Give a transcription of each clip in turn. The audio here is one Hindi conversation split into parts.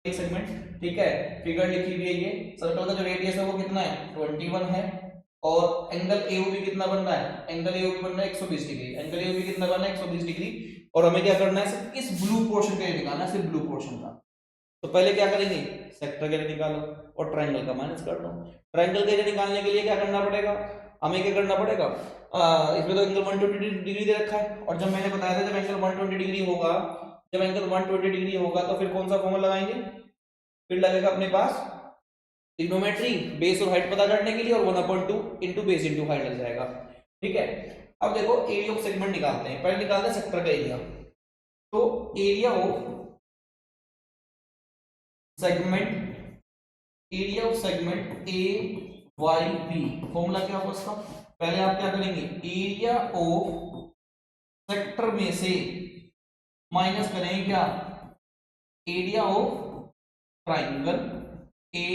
एक सेगमेंट, ठीक है। फिगर लिखी हुई है, ये सर्कल का जो रेडियस है वो कितना है 21 है, और एंगल एओबी कितना बन रहा है, एंगल एओबी बन रहा है 120 डिग्री, एंगल एओबी कितना बन रहा है 120 डिग्री। और हमें क्या करना है, सिर्फ इस ब्लू पोर्शन का निकालना है, सिर्फ ब्लू पोर्शन का। तो पहले क्या करेंगे, सेक्टर का एरिया निकालो और ट्रायंगल का माइनस कर दो। ट्रायंगल का एरिया निकालने के लिए क्या करना पड़ेगा, हमें क्या करना पड़ेगा, इसमें तो एंगल 120 डिग्री दे रखा है, और जब मैंने बताया था जब एंगल 120 डिग्री होगा, जब एंगल 120 डिग्री होगा तो फिर कौन सा फॉर्मूला लगाएंगे, फिर लगेगा अपने पास ट्रिग्नोमेट्री, बेस और हाइट पता करने के लिए, और 1/2 इंटू बेस इंटू हाइट लग जाएगा, ठीक है। अब देखो एरिया ऑफ सेगमेंट निकालते हैं, पहले निकालते हैं सेक्टर का एरिया। तो area of segment, area of segment A Y B, formula क्या होगा उसका, पहले आप क्या करेंगे, एरिया ऑफ सेक्टर में से माइनस करेंगे क्या, area of triangle A,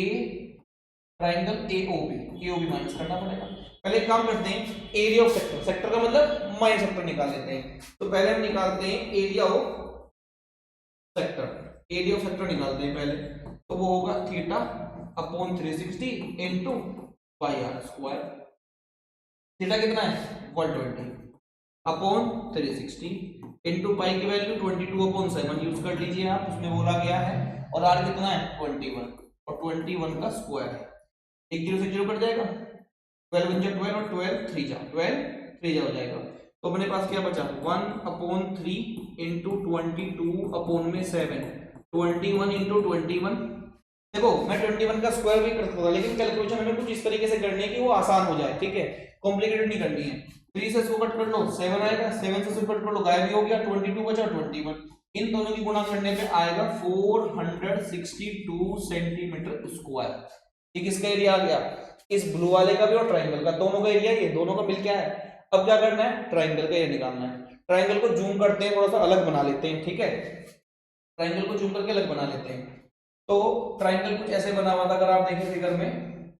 triangle AOB, AOB minus करना पड़ेगा। पहले एक काम करते हैं, एरिया ऑफ सेक्टर, सेक्टर का मतलब माइनस सेक्टर निकाल लेते हैं। तो पहले हम निकालते हैं area of sector, area of sector निकालते हैं पहले। तो वो होगा theta upon 360 into pi r square. Theta कितना है 120 अपॉन 360 इंटू पाई की वैल्यू 22/7 यूज कर लीजिए आप, उसमें बोला गया है, और आर कितना है 21, और 21 का स्क्वायर है, एक जीरो से जीरो कट जाएगा, 12 × 12 और 12 3 जा 12 3 जा हो जाएगा। तो अपने पास क्या बचा 1/3 इंटू 22/7, 21 इंटू 21। देखो मैं 21 का स्क्वायर भी कर सकता था, लेकिन कैलकुलेशन हमें कुछ इस तरीके से करनी है कि वो आसान हो जाए, ठीक है, कॉम्प्लिकेटेड नहीं करनी है। 3 से इसको कट कर लो 7 आएगा, 7 से इसको कट कर लो गायब हो गया, 22 बचा 21, इन दोनों की गुणा करने पे आएगा 462 सेंटीमीटर स्क्वायर। ये किसका एरिया आ गया, इस ब्लू वाले का भी और ट्राइंगल का, दोनों का एरिया, ये दोनों का मिल क्या है। अब क्या करना है, ट्राइंगल का एरिया निकालना है। ट्राइंगल को जूम करते हैं, थोड़ा सा अलग बना लेते हैं, ठीक है, ट्राइंगल को जूम करके अलग बना लेते हैं। तो ट्राइंगल कुछ ऐसे बना हुआ था, अगर आप देखें फिगर में,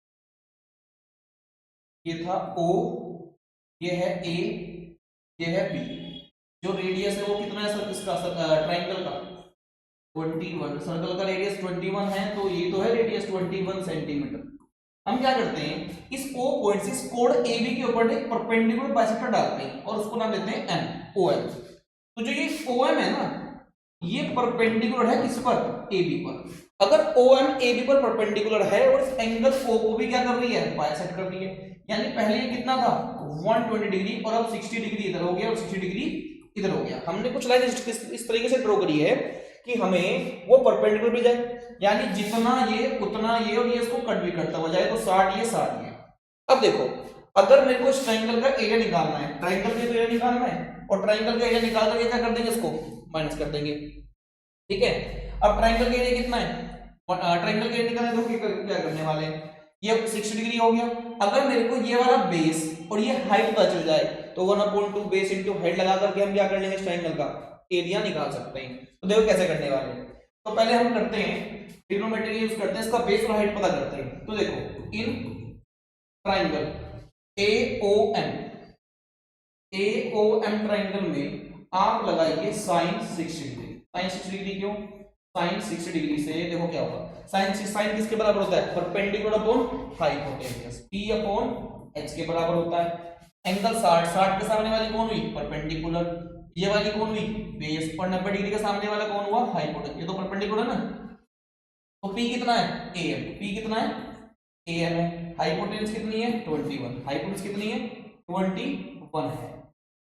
ये था O, ये है A, ये है B, जो रेडियस है वो कितना है सर इसका, ट्राइंगल का 21, सर्कल का रेडियस 21 है, तो ये तो है रेडियस 21 सेंटीमीटर। हम क्या करते हैं, इस O पॉइंट से इस कोण AB के ऊपर एक परपेंडिकुलर बाइसेक्टर डालते हैं, और उसको नाम देते हैं M, OM। तो जो ये OM है ना, ये परपेंडिकुलर है किस पर, AB पर। अगर OM AB पर परपेंडिकुलर है और इस एंगल O को भी क्या कर रही है, बाइसेक्ट कर रही है, यानी पहले ये कितना था 120 डिग्री, और अब 60 डिग्री इधर हो गया और 60 डिग्री इधर हो गया। हमने कुछ लाइन इस तरीके से ड्रॉ करी है कि हमें वो परपेंडिकुलर भी जाए, यानी जितना ये उतना ये, और ये इसको कट भी करता हुआ जाए, तो 60 ये 60 ये। अब देखो, अगर मेरे को इस ट्राइंगल का एरिया निकालना है, ट्राइंगल का एरिया निकालना है, और ट्राइंगल का एरिया निकाल करके क्या कर देंगे, इसको माइनस कर देंगे, ठीक है। अब ट्राइंगल का एरिया कितना है, ट्राइंगल का एरिया निकालने तो क्या करने वाले हैं, ये 60 डिग्री हो गया। अगर मेरे को ये वाला बेस और ये हाइट पता चल जाए, तो 1/2 बेस इंटू हाइट लगा करके हम क्या कर लेंगे, ट्राइंगल का एरिया निकाल सकते हैं। तो देखो कैसे करने वाले हैं। तो पहले हम करते हैं ट्रिग्नोमेट्री यूज करते हैं, इसका बेस और हाइट पता करते हैं। तो देखो इन ट्राइंगल AOM ट्राइंगल में आप लगाइए sin 60 डिग्री। sin 60 डिग्री क्यों, sin 60 डिग्री से देखो क्या होगा, sin किसके बराबर होता है, perpendicular upon hypotenuse, P upon H के बराबर होता है। एंगल 60 के सामने वाली कौन हुई, परपेंडिकुलर, ये वाली कौन हुई बेस, और 90 डिग्री के सामने वाला कौन हुआ, हाइपोटेन्यूज, ये तो परपेंडिकुलर ना। तो P कितना है AM, P कितना है AM है, हाइपोटेन्यूज कितनी है 21, हाइपोटेन्यूज कितनी है 21 है,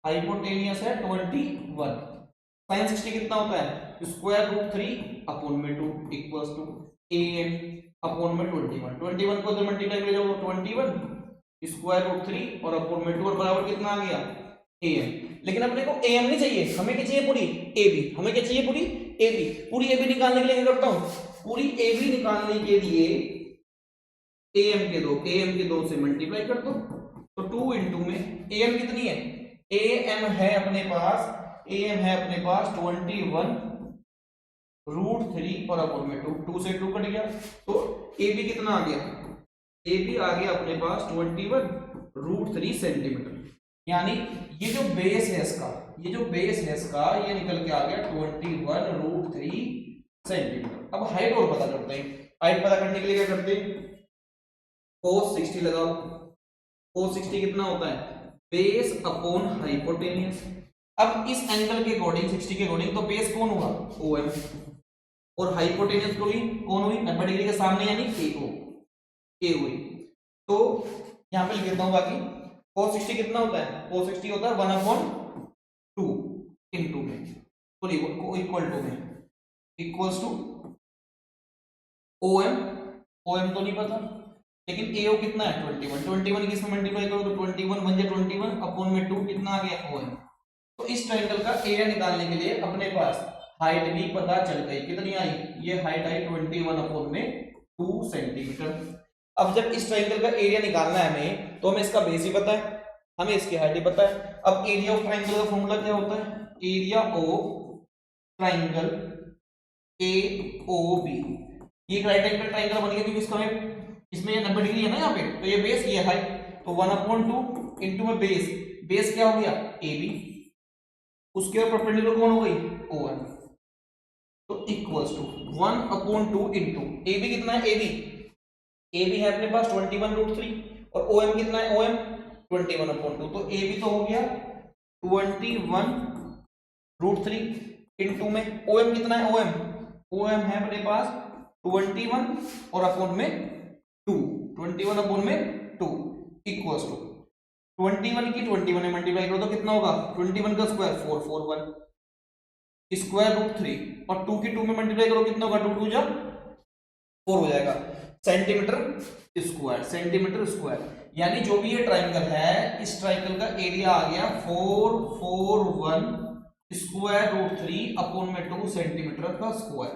हाइपोटेनियस है 21। sin 60 कितना होता है, स्क्वायर रूट 3 अपॉन में 2 इक्वल्स टू AM अपॉन में 21 को जब मल्टीप्लाई करें तो 21 स्क्वायर रूट 3 और अपॉन में 2, और बराबर कितना आ गया AM। लेकिन अपने को AM नहीं चाहिए, हमें क्या चाहिए पूरी AB, हमें क्या चाहिए पूरी AB। पूरी AB निकालने के लिए क्या करता हूं, पूरी AB निकालने के लिए AM के 2 से मल्टीप्लाई कर दो, तो 2 इंटू में AM कितनी है, AM है अपने पास 21 रूट 3 और अपॉन में 2 से 2 कट गया, तो AB कितना आ गया, AB आ गया अपने पास 21 रूट 3 सेंटीमीटर। यानी ये जो बेस है इसका, ये निकल के आ गया 21 रूट 3 सेंटीमीटर। अब हाइट और पता करते हैं। हाइट पता करने के लिए क्या करते हैं, cos 60 लगाओ। cos 60 कितना होता है, बेस अपॉन हाइपोटेनियस। अब इस एंगल के अकॉर्डिंग 60 के अकॉर्डिंग तो बेस कौन हुआ, OM, और हाइपोटेनियस को भी कौन हुई 90 डिग्री के सामने यानी A हुई। तो यहां पे लिख देता हूं बाकी cos 60 कितना होता है, cos 60 होता है 1/2 इनटू में, सॉरी इक्वल टू में, इक्वल्स टू OM तो नहीं पता, लेकिन AO कितना है 21 किस में मल्टीप्लाई करो तो 21 बन जाए 21 अपॉन में 2 कितना आ गया OM। तो इस ट्रायंगल का एरिया निकालने के लिए अपने पास हाइट भी पता चल गई, कितनी आई, ये हाइट आई 21 अपॉन में 2 सेंटीमीटर। अब जब इस ट्रायंगल का एरिया निकालना है हमें, तो हमें इसका बेस ही पता है, हमें इसकी हाइट ही पता है। अब एरिया ऑफ ट्रायंगल का फॉर्मूला क्या होता है, एरिया ऑफ ट्रायंगल AOB, ये राइट एंगल ट्रायंगल बन गया क्योंकि इसका इसमें ये 90 डिग्री है ना यहाँ पे, तो ये बेस ये हाइट, तो 1/2 इनटू में बेस क्या हो गया AB, उसके ऊपर परपेंडिकुलर कौन हो गई OM, तो इक्वल्स टू 1/2 इनटू AB कितना है, AB है अपने पास 21√3 और OM कितना है, OM 21/2, तो AB तो हो गया 21√3 इनटू में OM कितना है, OM है अपने पास 21 और अपॉन में 2, 21 अपॉन में 2 इक्वल्स टू 21 की 21 में मल्टीप्लाई करो तो कितना होगा, 21 का स्क्वायर 441 स्क्वायर रूट 3 और 2 की 2 में मल्टीप्लाई करो कितना होगा, 2 2 जा 4 हो जाएगा सेंटीमीटर स्क्वायर। यानी जो भी ये ट्रायंगल है, इस ट्रायंगल का एरिया आ गया 441 स्क्वायर रूट 3 अपॉन में 2 सेंटीमीटर का स्क्वायर।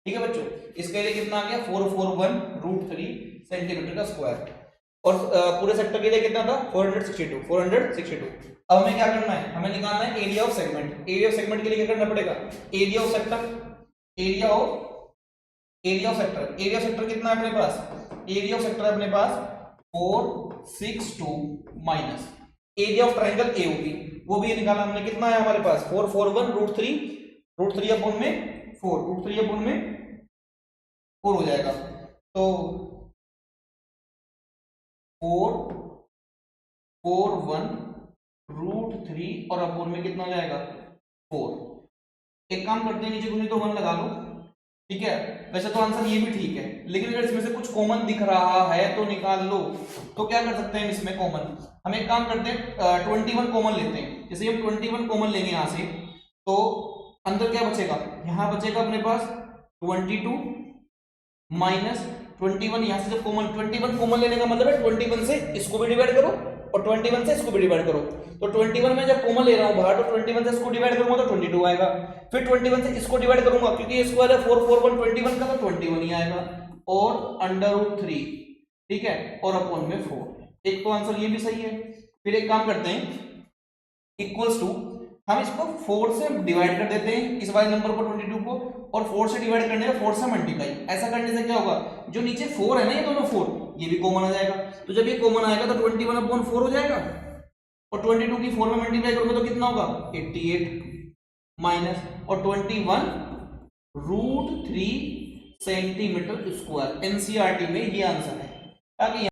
ठीक है बच्चों, इसका एरिया कितना आ गया 441√3 सेंटीमीटर का स्क्वायर, और पूरे सेक्टर के लिए कितना था 462। अब हमें क्या करना है, हमें निकालना है area of segment. Area of segment के लिए क्या करना पड़ेगा, एरिया ऑफ सेक्टर कितना है अपने पास, एरिया ऑफ सेक्टर अपने पास 462 minus area of triangle AOB, वो भी निकाला हमने, कितना है हमारे पास 441√3 अपॉन में 4 अपॉन में 4 हो जाएगा, तो 441√3 और अपॉन में कितना हो जाएगा 4। एक काम करते हैं, नीचे कुछ नहीं तो 1 लगा लो, ठीक है। वैसे तो आंसर ये भी ठीक है, लेकिन अगर इसमें से कुछ कॉमन दिख रहा है तो निकाल लो। तो क्या कर सकते हैं इसमें कॉमन, हम एक काम करते हैं 21 कॉमन लेते हैं। जैसे हम 21 कॉमन लेंगे यहां से, तो अंदर क्या बचेगा, यहां बचेगा अपने पास 22 माइनस 21, यहां से जब 21 कॉमन लेने का मतलब है 21 से इसको भी डिवाइड करो और 21 से इसको भी डिवाइड करो। तो 21 में जब कॉमन ले रहा हूं बाहर, तो 21 से इसको डिवाइड करूंगा तो 22 आएगा, फिर 21 से इसको डिवाइड करूंगा क्योंकि ये स्क्वायर है 441 का, तो 21 ही आएगा, और √3, ठीक है, और अपॉन में 4। एक तो आंसर ये भी सही है। फिर एक काम करते हैं, इक्वल्स टू, हम इसको 4 से डिवाइड कर देते हैं इस वाले नंबर को 22 को, और 4 से डिवाइड करने का 4 से मल्टीप्लाई। ऐसा करने से क्या होगा, जो नीचे 4 है ना, ये दोनों 4, ये भी कॉमन आ जाएगा। तो जब ये कॉमन आएगा तो 21/4 हो जाएगा, और 22 की 4 में मल्टीप्लाई करोगे तो कितना होगा 88 माइनस, और 21√3 सेंटीमीटर स्क्वायर। एनसीईआरटी में ये आंसर है, ताकि